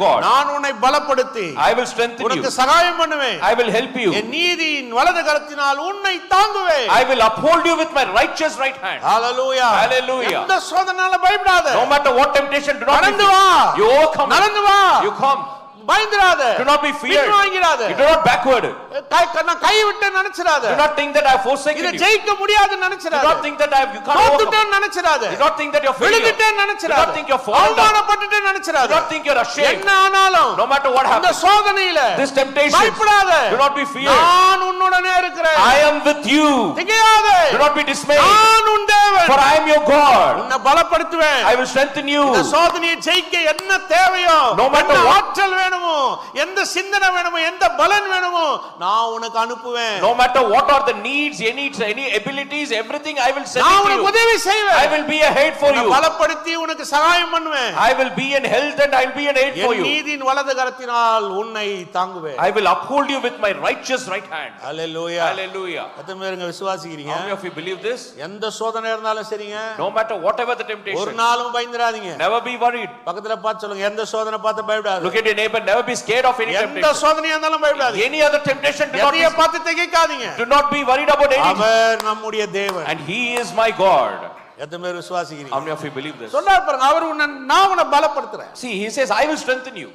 God. நான் உன்னை பலப்படுத்தி I will strengthen you. உனக்கு சகாயம் பண்ணுவேன். I will help you. என் நீதியின் வலது கரத்தினால் உன்னை தாங்குவேன். I will uphold you with my righteous right hand. Hallelujah. Hallelujah. எந்த சோதனையால பயப்படாத. No matter what temptation, do not be நடந்து வா. fear. You overcome. நடந்து வா. You come. பயந்துராத. Do not be feared. பின்வாங்கிராத. You do not backward. நான் கை விட்டு நினைச்சிராத. Do not think that I have forsaken you. இத ஜெயிக்க முடியாதுன்னு நினைச்சிராத. Do not think that you can't overcome. தோத்துட்டேன்னு நினைச்சிராத. Do not think that you're failure. விழுந்துட்டேன்னு நினைச்சிராத. Do not think you're fallen down. அவமானப்பட்டுட்டேன்னு நினைச்சிராத. Do not think you're ashamed. என்ன ஆனாலும் No matter what இந்த happens. சோதனையில This temptation. பயப்படாத. Do not be feared. நான் உன்னுடனே இருக்கிறேன். I am with you. திகையாதே. Do not be dismayed. நான் உன் தேவன். For I am your God. உன்னை பலப்படுத்துவேன். I will strengthen you. இந்த சோதனையை ஜெயிக்க என்ன தேவையோ No matter என்ன what. ஆற்றல் வேணுமோ எந்த சிந்தனை வேணுமோ எந்த பலன் வேணுமோ நான் உனக்கு அனுப்புவேன். No matter what are the needs, any abilities, everything I will send நான் it to உனக்கு you. உதவி செய்வேன். I will be a aid for you. பலப்படுத்தி உனக்கு சகாயம் பண்ணுவேன். I will be in health and I will be an aid for N you. நீதியின் வலது கரத்தினால் உன்னை தாங்குவேன். I will uphold you with my righteous right hand. Hallelujah. Hallelujah. எத்தனை பேருங்க விசுவாசிக்கிறீங்க? How many of you believe this? எந்த சோதனை இருந்தாலும் சரிங்க. No matter whatever the ஒரு temptation, நாளும் பயந்துராதீங்க. never be worried. பக்கத்துல பார்த்து சொல்லுங்க எந்த சோதனை பார்த்து பயப்படாத. Look at your neighbor, never be scared of any எந்த temptation. சோதனையா இருந்தாலும் பயப்படாதீங்க. Any other temptation, எதைய பார்த்து திகைக்காதீங்க. do not be worried about anything. அவர் நம்முடைய தேவன். And he is my God. எத்தனை பேர் விசுவாசிக்கிறீங்க? How many of you believe this? சொன்னார் பாருங்க அவர் நான் உன்னை பலப்படுத்துறேன். See, he says, I will strengthen you.